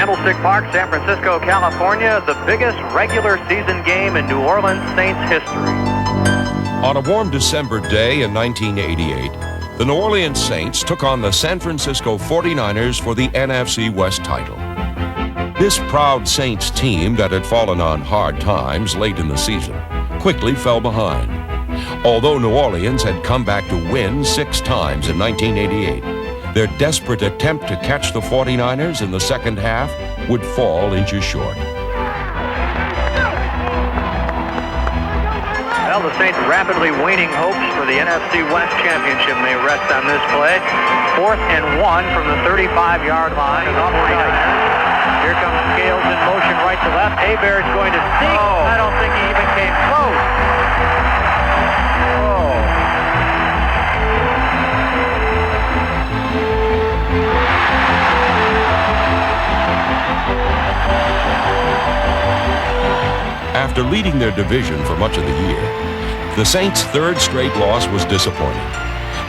Candlestick Park, San Francisco, California, the biggest regular season game in New Orleans Saints history. On a warm December day in 1988, the New Orleans Saints took on the San Francisco 49ers for the NFC West title. This proud Saints team that had fallen on hard times late in the season quickly fell behind. Although New Orleans had come back to win 6 times in 1988, their desperate attempt to catch the 49ers in the second half would fall inches short. Well, the Saints' rapidly waning hopes for the NFC West Championship may rest on this play. 4th and 1 from the 35-yard line. Here comes Scales in motion right to left. Hebert is going to sneak. I don't think he even came close. After leading their division for much of the year, the Saints' 3rd straight loss was disappointing.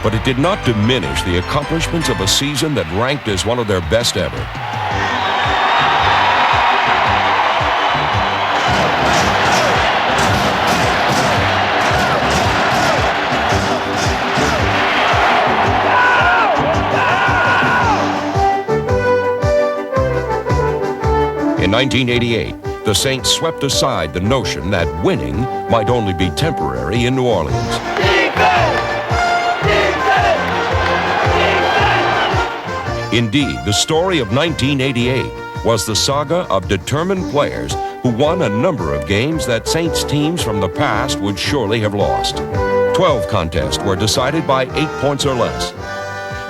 But it did not diminish the accomplishments of a season that ranked as one of their best ever. In 1988, the Saints swept aside the notion that winning might only be temporary in New Orleans. Indeed, the story of 1988 was the saga of determined players who won a number of games that Saints teams from the past would surely have lost. 12 contests were decided by 8 points or less.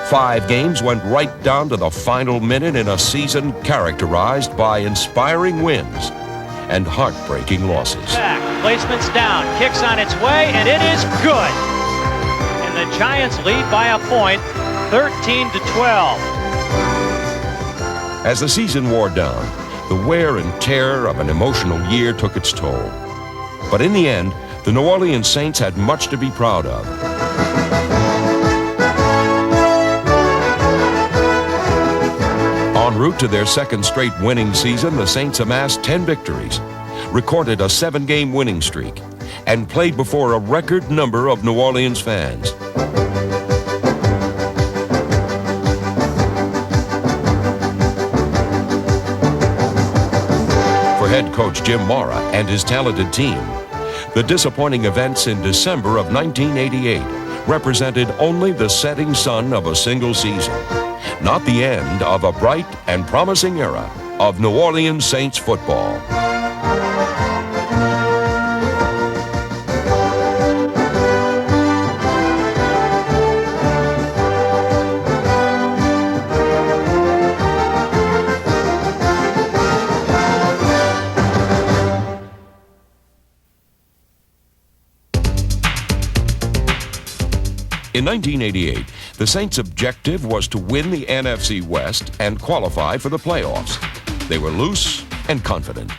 5 games went right down to the final minute in a season characterized by inspiring wins and heartbreaking losses. Back, placement's down, kicks on its way, and it is good. And the Giants lead by a point, 13-12. As the season wore down, the wear and tear of an emotional year took its toll. But in the end, the New Orleans Saints had much to be proud of. En route to their 2nd straight winning season, the Saints amassed 10 victories, recorded a 7-game winning streak, and played before a record number of New Orleans fans. For head coach Jim Mora and his talented team, the disappointing events in December of 1988 represented only the setting sun of a single season, not the end of a bright and promising era of New Orleans Saints football. In 1988, the Saints' objective was to win the NFC West and qualify for the playoffs. They were loose and confident,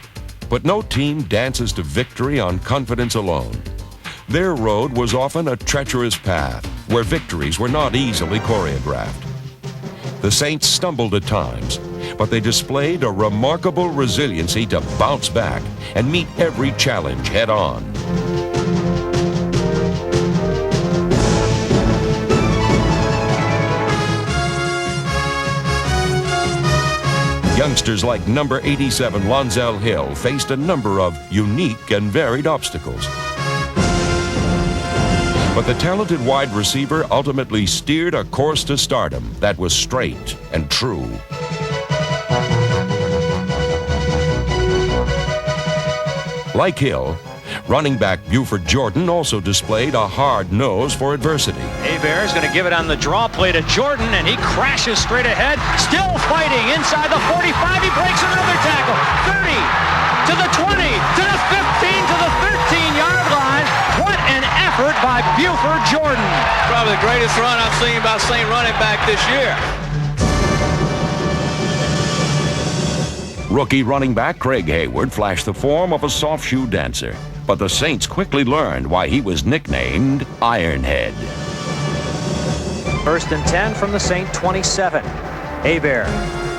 but no team dances to victory on confidence alone. Their road was often a treacherous path where victories were not easily choreographed. The Saints stumbled at times, but they displayed a remarkable resiliency to bounce back and meet every challenge head on. Youngsters like number 87 Lonzell Hill faced a number of unique and varied obstacles. But the talented wide receiver ultimately steered a course to stardom that was straight and true. Like Hill, running back Buford Jordan also displayed a hard nose for adversity. Hebert is going to give it on the draw play to Jordan, and he crashes straight ahead. Still fighting inside the 45. He breaks another tackle. 30 to the 20 to the 15 to the 13-yard line. What an effort by Buford Jordan. Probably the greatest run I've seen by Saint running back this year. Rookie running back Craig Hayward flashed the form of a soft shoe dancer, but the Saints quickly learned why he was nicknamed Ironhead. 1st and 10 from the Saint 27. Hebert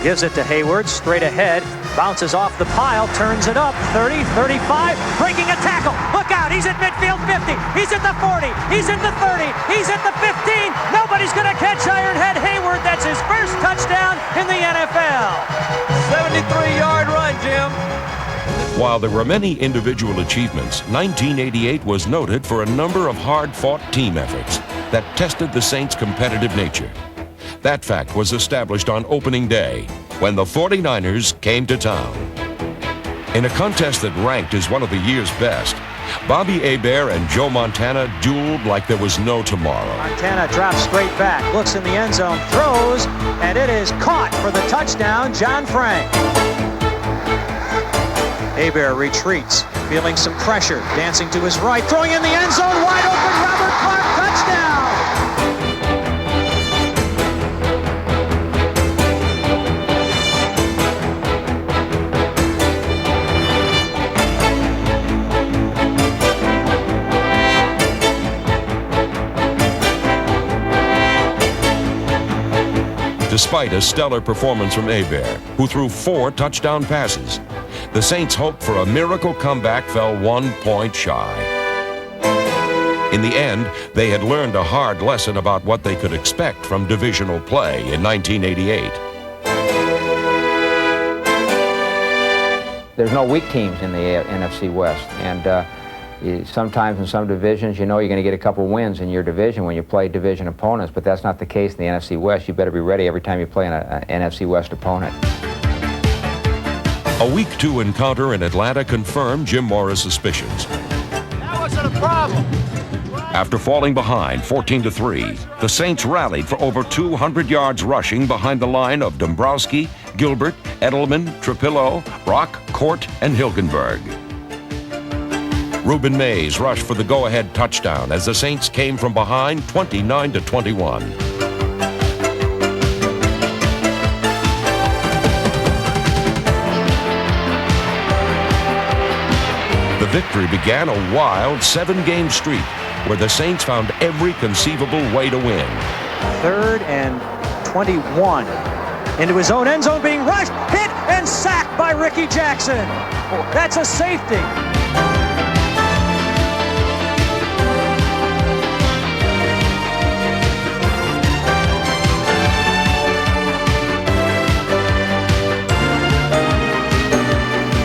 gives it to Hayward, straight ahead, bounces off the pile, turns it up, 30, 35, breaking a tackle. Look out, he's at midfield 50, he's at the 40, he's at the 30, he's at the 15. Nobody's going to catch Ironhead Hayward. That's his first touchdown in the NFL. 73-yard run, Jim. While there were many individual achievements, 1988 was noted for a number of hard-fought team efforts that tested the Saints' competitive nature. That fact was established on opening day, when the 49ers came to town. In a contest that ranked as one of the year's best, Bobby Hebert and Joe Montana dueled like there was no tomorrow. Montana drops straight back, looks in the end zone, throws, and it is caught for the touchdown, John Frank. Hebert retreats, feeling some pressure, dancing to his right, throwing in the end zone, wide open, Robert Clark, touchdown! Despite a stellar performance from Hebert, who threw 4 touchdown passes, the Saints' hope for a miracle comeback fell 1 point shy. In the end, they had learned a hard lesson about what they could expect from divisional play in 1988. There's no weak teams in the NFC West, and sometimes in some divisions, you know you're going to get a couple wins in your division when you play division opponents, but that's not the case in the NFC West. You better be ready every time you play an NFC West opponent. A Week 2 encounter in Atlanta confirmed Jim Mora's suspicions. That wasn't a problem. After falling behind 14-3, the Saints rallied for over 200 yards rushing behind the line of Dombrowski, Gilbert, Edelman, Trapillo, Brock, Court, and Hilgenberg. Reuben Mays rushed for the go-ahead touchdown as the Saints came from behind 29-21. The victory began a wild 7-game streak where the Saints found every conceivable way to win. 3rd and 21. Into his own end zone, being rushed, hit, and sacked by Ricky Jackson. That's a safety.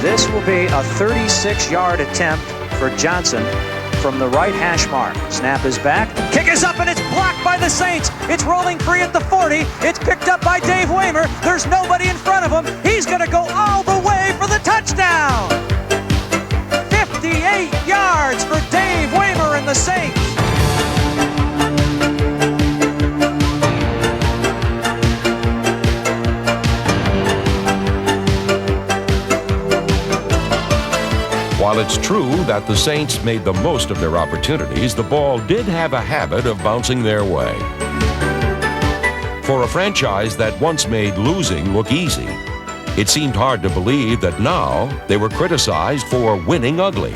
This will be a 36-yard attempt for Johnson from the right hash mark. Snap is back, kick is up, and it's blocked by the Saints. It's rolling free at the 40. It's picked up by Dave Waymer. There's nobody in front of him. He's going to go all the way for the touchdown. 58 yards for Dave Waymer and the Saints. While it's true that the Saints made the most of their opportunities, the ball did have a habit of bouncing their way. For a franchise that once made losing look easy, it seemed hard to believe that now they were criticized for winning ugly.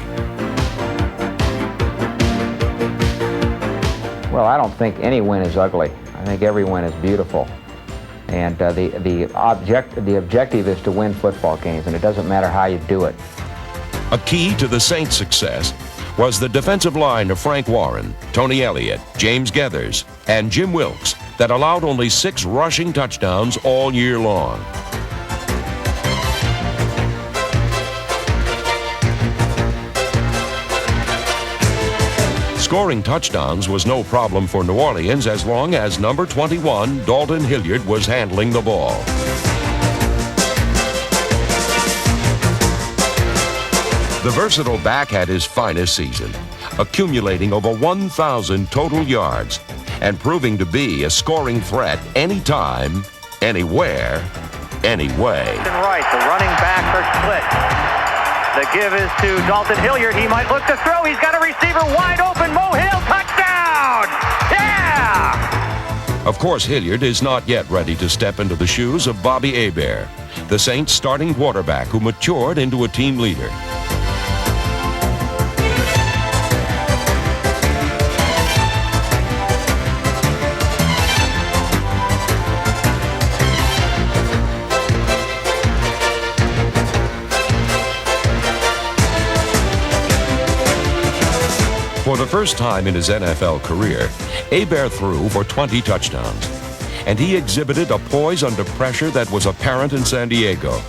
Well, I don't think any win is ugly. I think every win is beautiful. And the objective is to win football games, and it doesn't matter how you do it. A key to the Saints' success was the defensive line of Frank Warren, Tony Elliott, James Gethers, and Jim Wilkes that allowed only 6 rushing touchdowns all year long. Scoring touchdowns was no problem for New Orleans as long as number 21, Dalton Hilliard, was handling the ball. The versatile back had his finest season, accumulating over 1,000 total yards and proving to be a scoring threat anytime, anywhere, anyway. Right, the running backs are split. The give is to Dalton Hilliard. He might look to throw. He's got a receiver wide open. Mo Hill, touchdown! Yeah! Of course, Hilliard is not yet ready to step into the shoes of Bobby Hebert, the Saints' starting quarterback who matured into a team leader. For the first time in his NFL career, Hebert threw for 20 touchdowns, and he exhibited a poise under pressure that was apparent in San Diego.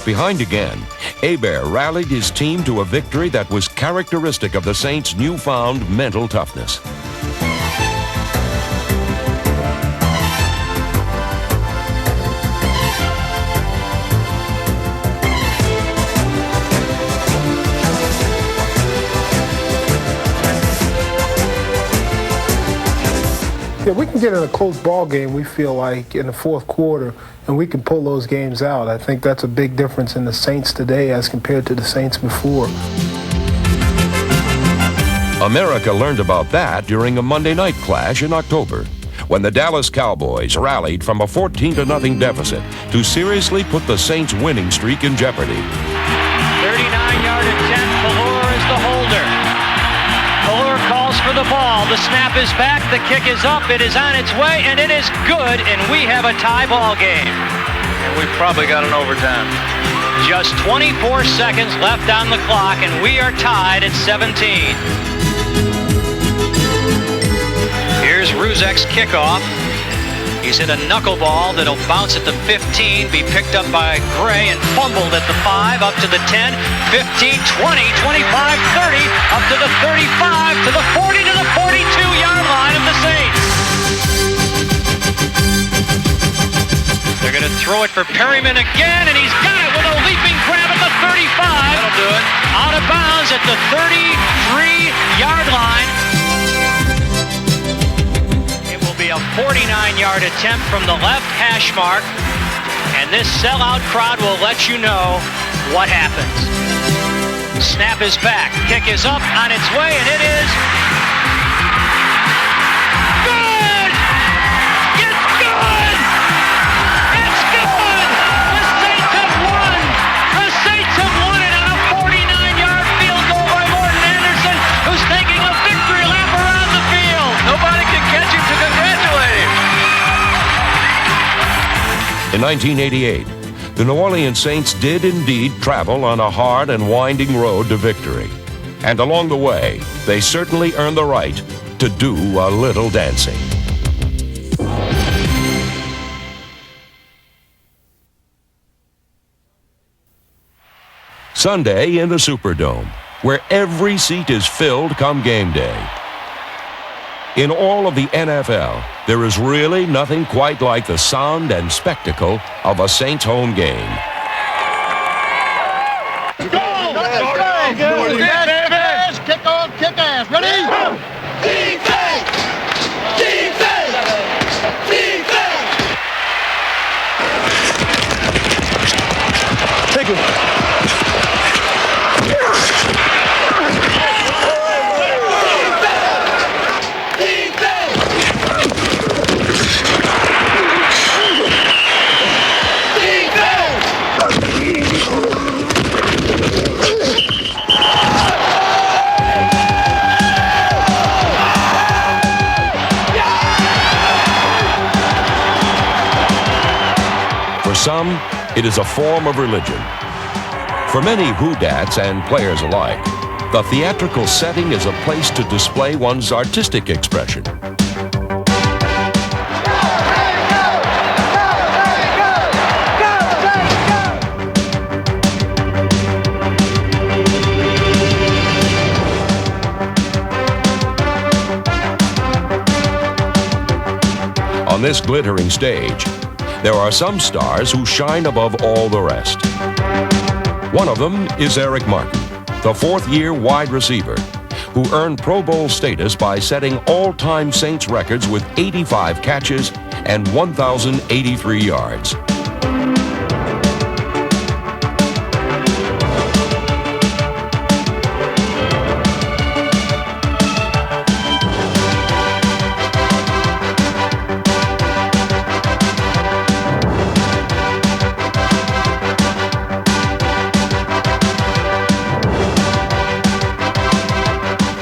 Behind again, Hebert rallied his team to a victory that was characteristic of the Saints' newfound mental toughness. Yeah, we can get in a close ball game, we feel like, in the fourth quarter, and we can pull those games out. I think that's a big difference in the Saints today as compared to the Saints before. America learned about that during a Monday night clash in October, when the Dallas Cowboys rallied from a 14-0 deficit to seriously put the Saints' winning streak in jeopardy. 39-yard attempt. Ballure is the holder. Ballure calls for the ball. The snap is back. The kick is up. It is on its way, and it is good, and we have a tie ball game. And we probably got an overtime. Just 24 seconds left on the clock, and we are tied at 17. Here's Ruzek's kickoff. He's hit a knuckleball that'll bounce at the 15, be picked up by Gray and fumbled at the 5, up to the 10, 15, 20, 25, 30, up to the 35, to the 40, to the 42-yard line of the Saints. They're going to throw it for Perryman again, and he's got it with a leaping grab at the 35. That'll do it. Out of bounds at the 33-yard line. It will be a 49-yard attempt from the left hash mark, and this sellout crowd will let you know what happens. Snap is back. Kick is up, on its way, and it is good! It's good! It's good! The Saints have won! The Saints have won it on a 49-yard field goal by Morton Anderson, who's taking a victory lap around the field. Nobody can catch him to congratulate him. In 1988, the New Orleans Saints did indeed travel on a hard and winding road to victory. And along the way, they certainly earned the right to do a little dancing. Sunday in the Superdome, where every seat is filled come game day. In all of the NFL, there is really nothing quite like the sound and spectacle of a Saints home game. Defense! Kick on, kick ass. Ready? Defense! Defense! Defense! Take it. For some, it is a form of religion. For many Whodats and players alike, the theatrical setting is a place to display one's artistic expression. On this glittering stage, there are some stars who shine above all the rest. One of them is Eric Martin, the fourth-year wide receiver, who earned Pro Bowl status by setting all-time Saints records with 85 catches and 1,083 yards.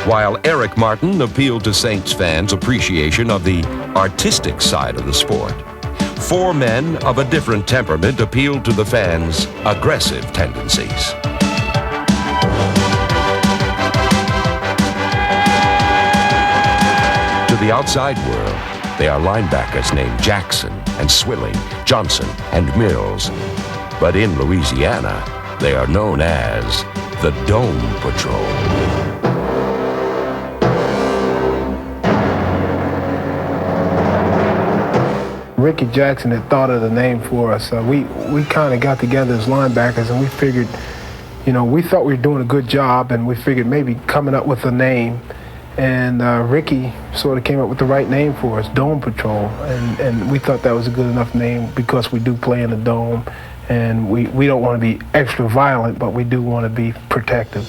While Eric Martin appealed to Saints fans' appreciation of the artistic side of the sport, four men of a different temperament appealed to the fans' aggressive tendencies. the outside world, they are linebackers named Jackson and Swilling, Johnson and Mills. But in Louisiana, they are known as the Dome Patrol. Ricky Jackson had thought of the name for us. We kind of got together as linebackers, and we figured, we thought we were doing a good job, and we figured maybe coming up with a name. And Ricky sort of came up with the right name for us, Dome Patrol. And we thought that was a good enough name because we do play in the dome. And we don't want to be extra violent, but we do want to be protective.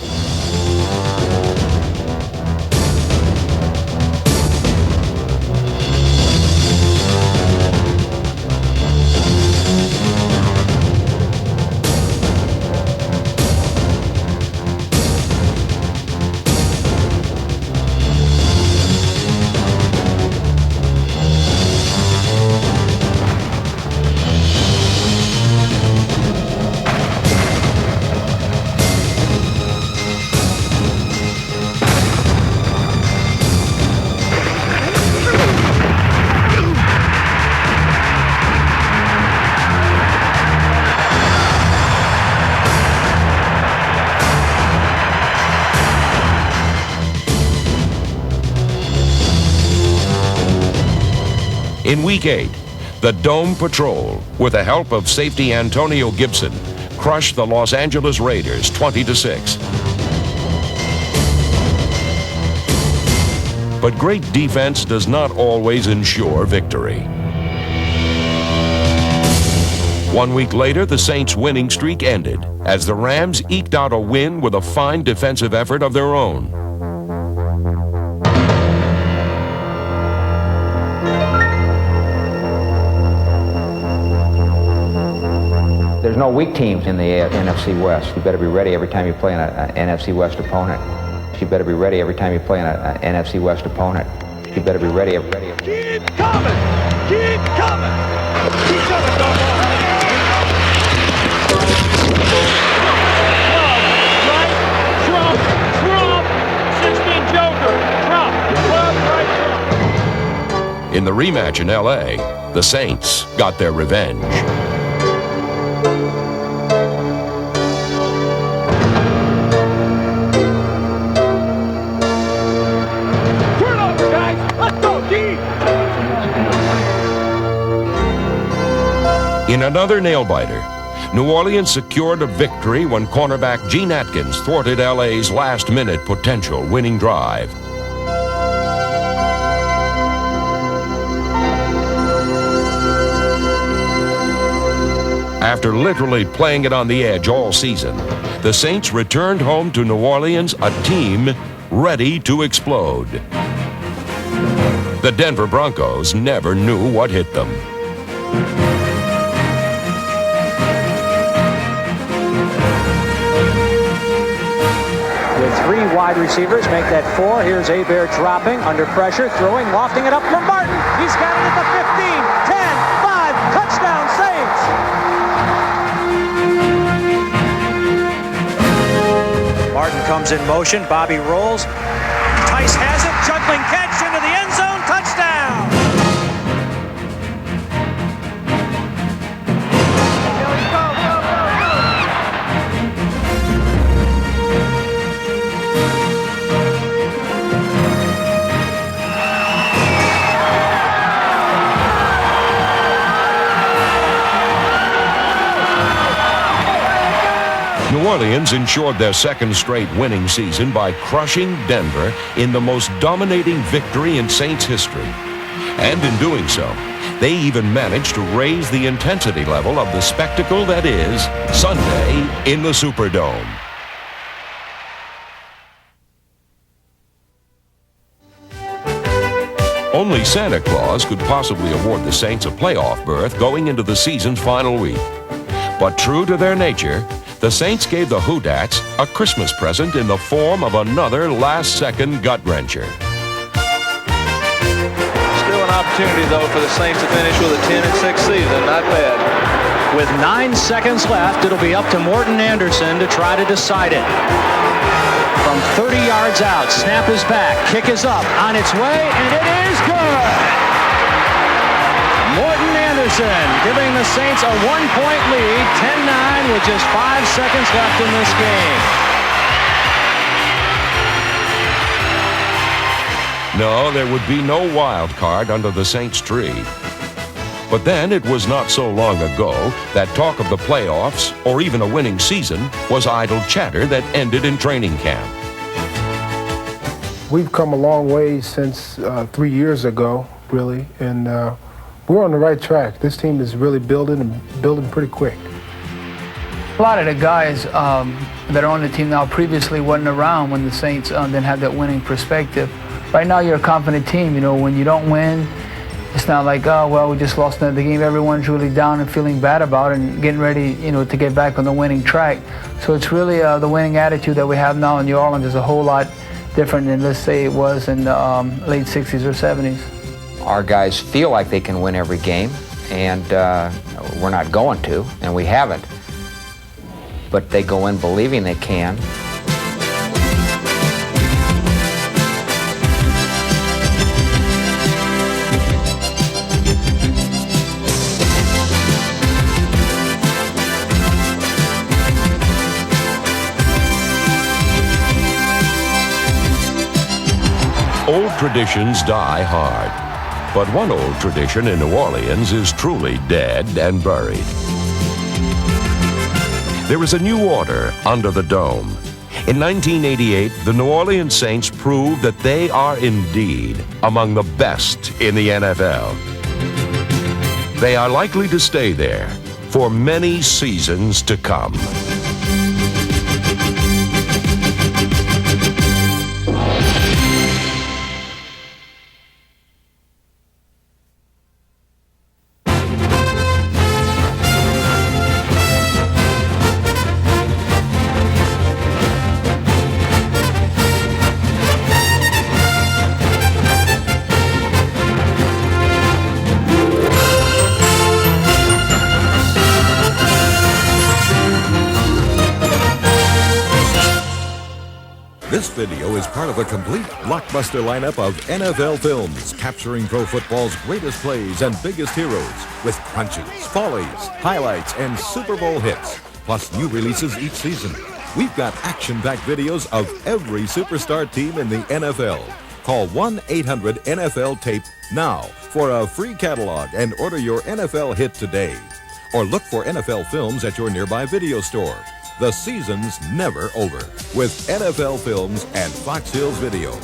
In Week 8, the Dome Patrol, with the help of safety Antonio Gibson, crushed the Los Angeles Raiders 20-6. But great defense does not always ensure victory. 1 week later, the Saints' winning streak ended as the Rams eked out a win with a fine defensive effort of their own. There's no weak teams in the NFC West. You better be ready every time you play an NFC West opponent. You better be ready every time you play an NFC West opponent. You better be ready. Keep coming! Keep coming! Keep coming, dog! Trump! 16 Joker! Trump! Right. In the rematch in LA, the Saints got their revenge. In another nail-biter, New Orleans secured a victory when cornerback Gene Atkins thwarted LA's last-minute potential winning drive. After literally playing it on the edge all season, the Saints returned home to New Orleans a team ready to explode. The Denver Broncos never knew what hit them. With three wide receivers, make that four. Here's Hebert dropping, under pressure, throwing, lofting it up for Martin. He's got it at the 15, 10, 5, touchdown Saints. Martin comes in motion, Bobby rolls. Tice has it, juggling catch into the end zone, touchdown! New Orleans ensured their second straight winning season by crushing Denver in the most dominating victory in Saints history. And in doing so, they even managed to raise the intensity level of the spectacle that is Sunday in the Superdome. Only Santa Claus could possibly award the Saints a playoff berth going into the season's final week. But true to their nature, the Saints gave the Houdats a Christmas present in the form of another last-second gut-wrencher. Still an opportunity, though, for the Saints to finish with a 10-6 season. Not bad. With 9 seconds left, it'll be up to Morten Andersen to try to decide it. From 30 yards out, snap is back, kick is up, on its way, and it is good! Morton Anderson giving the Saints a 1-point lead, 10-9 with just 5 seconds left in this game. No, there would be no wild card under the Saints tree. But then it was not so long ago that talk of the playoffs or even a winning season was idle chatter that ended in training camp. We've come a long way since 3 years ago, really, and we're on the right track. This team is really building pretty quick. A lot of the guys that are on the team now previously wasn't around when the Saints didn't have that winning perspective. Right now, you're a confident team. You know, when you don't win, it's not like, oh, well, we just lost another game. Everyone's really down and feeling bad about it and getting ready, you know, to get back on the winning track. So it's really the winning attitude that we have now in New Orleans is a whole lot different than, let's say, it was in the late 60s or 70s. Our guys feel like they can win every game, and we're not going to, and we haven't. But they go in believing they can. Old traditions die hard, but one old tradition in New Orleans is truly dead and buried. There is a new order under the dome. In 1988, the New Orleans Saints proved that they are indeed among the best in the NFL. They are likely to stay there for many seasons to come. This video is part of a complete blockbuster lineup of NFL films capturing pro football's greatest plays and biggest heroes with crunches, follies, highlights, and Super Bowl hits, plus new releases each season. We've got action-packed videos of every superstar team in the NFL. Call 1-800-NFL-TAPE now for a free catalog and order your NFL hit today. Or look for NFL films at your nearby video store. The season's never over with NFL Films and Fox Hills Video.